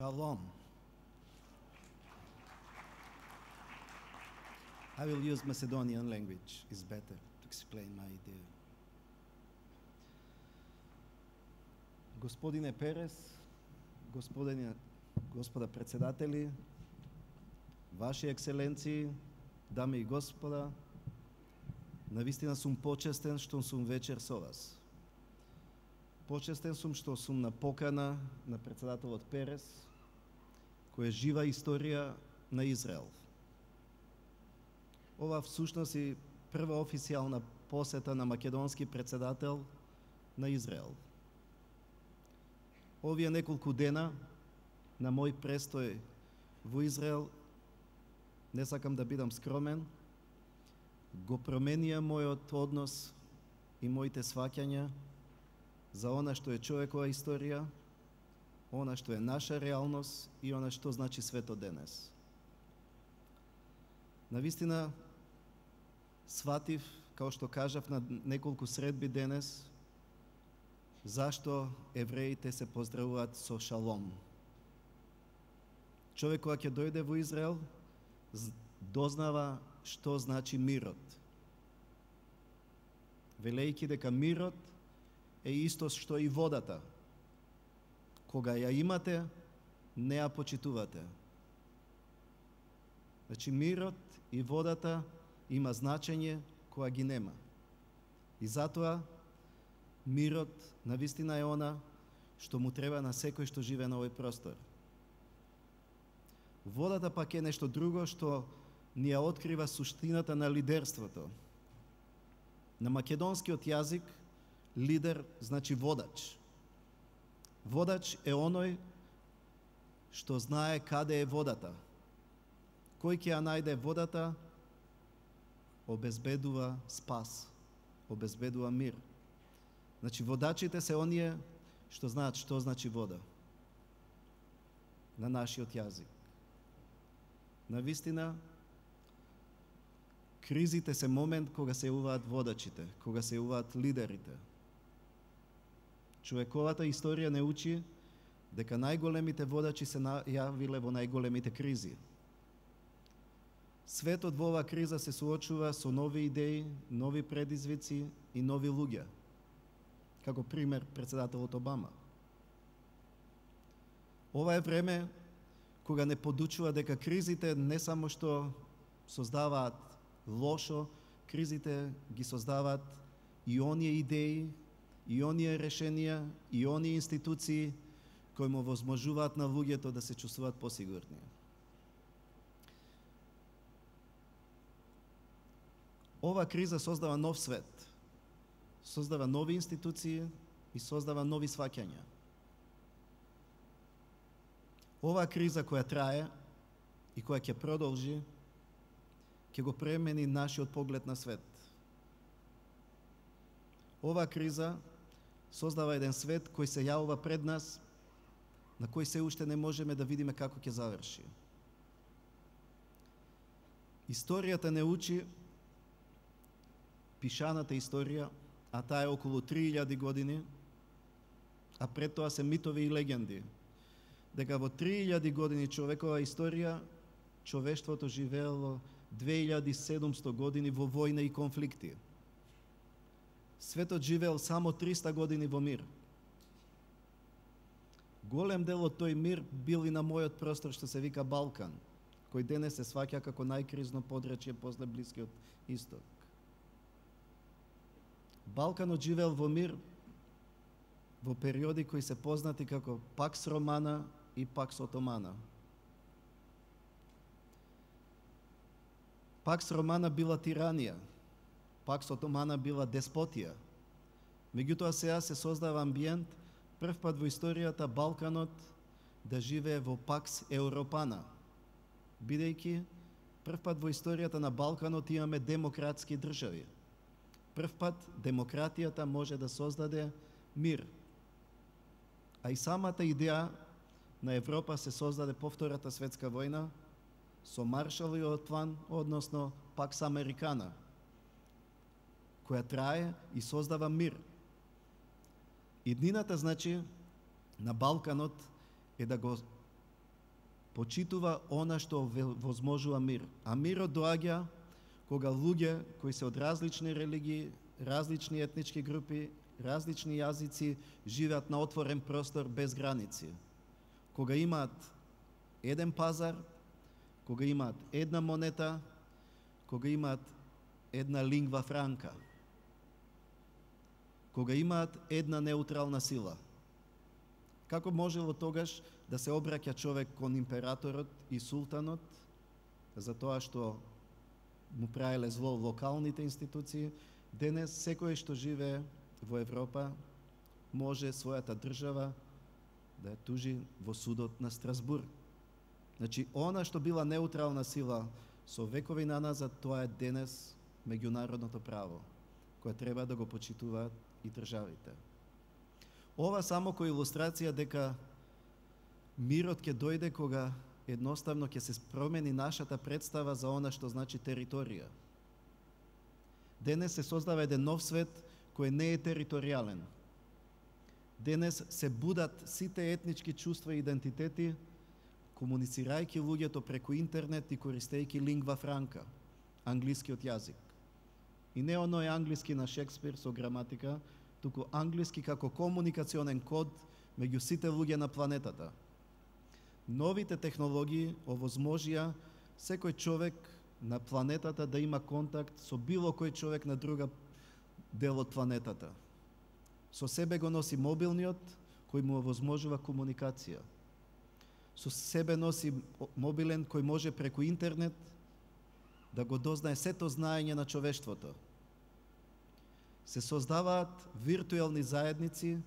Shalom. I will use Macedonian language. It's better to explain my idea. Господине Перес, господа председатели, Ваши екселенции, дами и господа, навистина сум почестен што сум вечер со вас. Почестен сум што сум на покана на председателот Перес, која е жива историја на Израел. Ова всушност е прва официјална посета на македонски председател на Израел. Овие неколку дена на мој престој во Израел, не сакам да бидам скромен, го променија мојот однос и моите сваќања за она што е човекова историја, она што е наша реалност и она што значи светот денес. Навистина, сватив, као што кажав на неколку средби денес, зашто евреите се поздравуваат со шалом. Човек кога ќе дојде во Израел, дознава што значи мирот. Велејќи дека мирот е исто што и водата. Кога ја имате, не ја почитувате. Значи мирот и водата има значење кога ги нема. И затоа мирот навистина е она што му треба на секој што живее на овој простор. Водата пак е нешто друго што ни ја открива суштината на лидерството. На македонскиот јазик лидер значи водач. Водач е оној што знае каде е водата. Кој ќе ја најде водата, обезбедува спас, обезбедува мир. Значи водачите се оние што знаат што значи вода на нашиот јазик. Навистина, кризите се момент кога се јавуваат водачите, кога се јавуваат лидерите. Човековата историја не учи дека најголемите водачи се јавиле во најголемите кризи. Светот во оваа криза се суочува со нови идеи, нови предизвици и нови луѓе. Како пример председателот Обама. Ова е време кога не подучува дека кризите не само што создаваат лошо, кризите ги создаваат и оние идеи, и оние решенија, и оние институции кои му возможуваат на луѓето да се чувствуваат посигурни. Ова криза создава нов свет, создава нови институции и создава нови сваќања. Ова криза која трае и која ќе продолжи, ќе го премени нашиот поглед на свет. Ова криза создава еден свет кој се јавува пред нас, на кој се уште не можеме да видиме како ќе заврши. Историјата не учи, пишаната историја, а таа е околу 3000 години, а пред тоа се митови и легенди, дека во 3000 години човекова историја, човештвото живеело 2700 години во војна и конфликти. Светот живеел само 300 години во мир. Голем дел од тој мир бил и на мојот простор што се вика Балкан, кој денес се сваќа како најкризно подречје после Блискиот Исток. Балканот живеел во мир во периоди кои се познати како Пакс Романа и Пакс Отомана. Пакс Романа била тиранија, Пакс Отомана била деспотија. Меѓутоа сега се создава амбиент првпат во историјата Балканот да живее во Пакс Европана, бидејќи првпат во историјата на Балканот имаме демократски држави. Првпат демократијата може да создаде мир. А и самата идеја на Европа се создаде по Втората светска војна со Маршаловиот план, односно Пакс Американа, која трае и создава мир. Иднината, значи, на Балканот е да го почитува она што возможува мир. А мирот доаѓа кога луѓе кои се од различни религии, различни етнички групи, различни јазици живеат на отворен простор без граници. Кога имаат еден пазар, кога имаат една монета, кога имаат една лингва франка, кога имаат една неутрална сила. Како можело тогаш да се обраќа човек кон императорот и султанот за тоа што му правеле зло локалните институции? Денес секој што живее во Европа може својата држава да ја тужи во судот на Страсбург. Значи, она што била неутрална сила со векови наназад, тоа е денес меѓународното право, кое треба да го почитуваат и државите. Ова само кој илустрација дека мирот ќе дојде кога едноставно ќе се промени нашата представа за она што значи територија. Денес се создава еден нов свет кој не е територијален. Денес се будат сите етнички чувства и идентитети, комуницирајќи луѓето преку интернет и користејќи лингва франка, англискиот јазик. И не оној англиски на Шекспир со граматика, туку англиски како комуникационен код меѓу сите луѓе на планетата. Новите технологии овозможија секој човек на планетата да има контакт со било кој човек на друга дел од планетата. Со себе го носи мобилниот, кој му овозможува комуникација. Со себе носи мобилен кој може преку интернет да го дознае сето знаење на човештвото. Се создаваат виртуелни заедници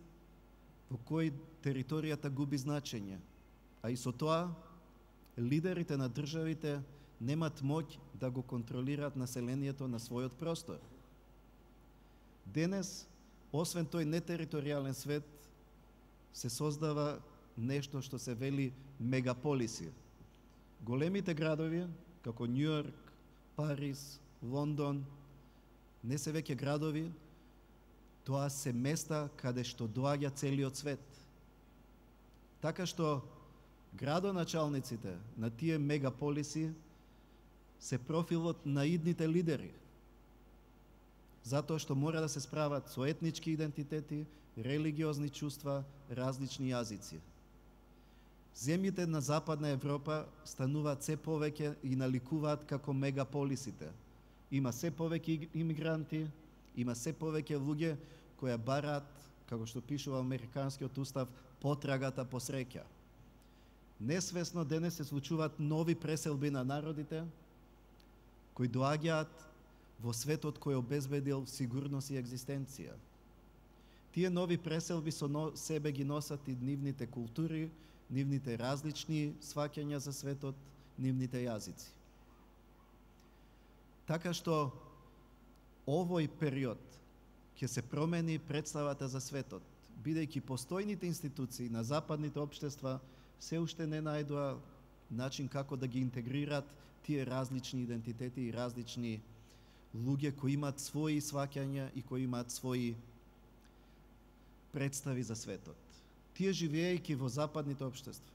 во кои територијата губи значење, а и со тоа лидерите на државите немат моќ да го контролираат населението на својот простор. Денес, освен тој нетериторијален свет, се создава нешто што се вели мегаполиси. Големите градови, како Њујорк, Париз, Лондон, не се веќе градови, тоа се места каде што доаѓа целиот свет. Така што градоначалниците на тие мегаполиси се профилот на идните лидери, затоа што мора да се справат со етнички идентитети, религиозни чувства, различни јазици. Земјите на Западна Европа стануваат се повеќе и наликуваат како мегаполисите. Има се повеќе имигранти, има се повеќе луѓе кои бараат, како што пишува Американскиот устав, потрагата по среќа. Несвесно денес се случуваат нови преселби на народите, кои доаѓаат во светот кој обезбедил сигурност и екзистенција. Тие нови преселби со себе ги носат и нивните култури, нивните различни сваќања за светот, нивните јазици. Така што овој период ќе се промени представата за светот, бидејќи постојните институции на западните општества се уште не најдоа начин како да ги интегрираат тие различни идентитети и различни луѓе кои имаат своји сваќања и кои имаат своји представи за светот. Тие живеејќи во западните општества,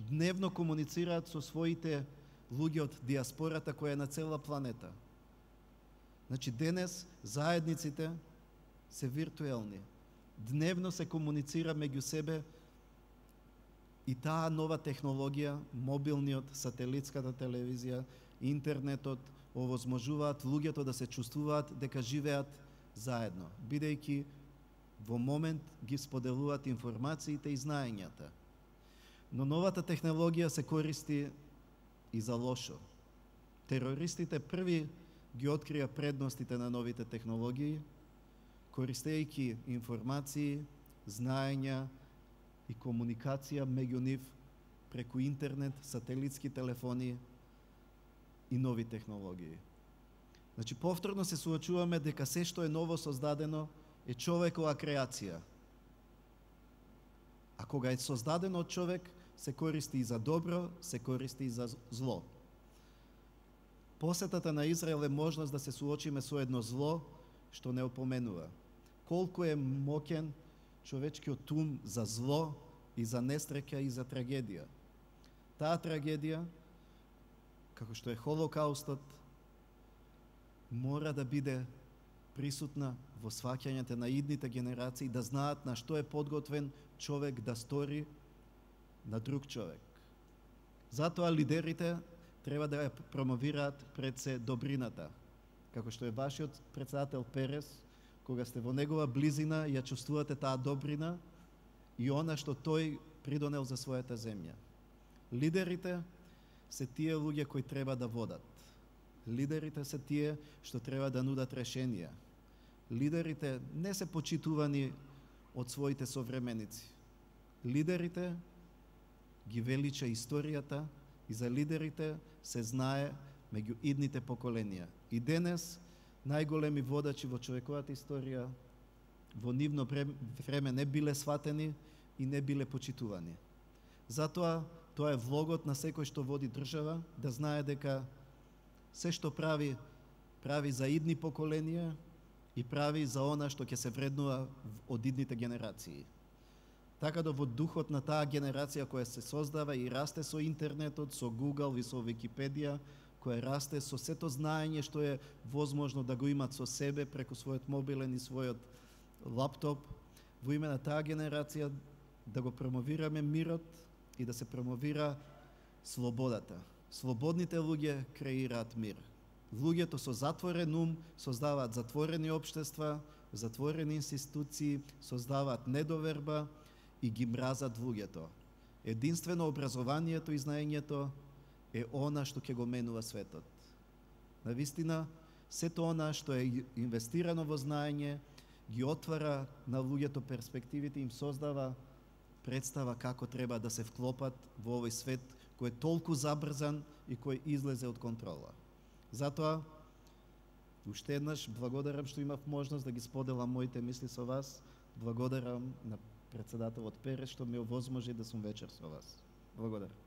дневно комуницираат со своите луѓе од диаспората која е на цела планета. Значи денес заедниците се виртуелни. Дневно се комуницира меѓу себе и таа нова технологија, мобилниот, сателитската телевизија, интернетот, овозможуваат луѓето да се чувствуваат дека живеат заедно, бидејќи во момент ги споделуваат информациите и знаењата. Но новата технологија се користи и за лошо. Терористите први ги открија предностите на новите технологии, користејќи информации, знаења и комуникација меѓу нив преку интернет, сателитски телефони и нови технологии. Значи, повторно се соочуваме дека се што е ново создадено е човекова креација. А кога е создадено од човек, се користи и за добро, се користи и за зло. Посетата на Израел е можност да се суочиме со едно зло што не опоменува. Колку е моќен човечкиот ум за зло и за несреќа и за трагедија. Таа трагедија, како што е Холокаустот, мора да биде присутна во сваќањето на идните генерации, да знаат на што е подготвен човек да стори на друг човек. Затоа лидерите треба да ја промовираат пред се добрината, како што е вашиот председател Перес, кога сте во негова близина, ја чувствувате таа добрина и она што тој придонел за својата земја. Лидерите се тие луѓе кои треба да водат. Лидерите се тие што треба да нудат решенија. Лидерите не се почитувани од своите современици. Лидерите ги велича историјата и за лидерите се знае меѓу идните поколенија. И денес најголеми водачи во човековата историја во нивно време не биле сватени и не биле почитувани. Затоа тоа е влогот на секој што води држава, да знае дека се што прави за идни поколенија и прави за она што ќе се вреднува од идните генерации. Така да во духот на таа генерација која се создава и расте со интернетот, со Google и со Википедија, која расте со сето знаење што е возможно да го имат со себе преку својот мобилен и својот лаптоп, во име на таа генерација да го промовираме мирот и да се промовира слободата. Слободните луѓе креираат мир. Луѓето со затворен ум создаваат затворени општества, затворени институции, создаваат недоверба и ги мразат луѓето. Единствено образованието и знаењето е она што ќе го менува светот. Навистина, сето она што е инвестирано во знаење ги отвара на луѓето перспективите, им создава представа како треба да се вклопат во овој свет кој е толку забрзан и кој излезе од контрола. Затоа, уште еднаш благодарам што имав можност да ги споделам моите мисли со вас. Благодарам на председателот Перес што ми овозможи да сум вечер со вас. Благодарам.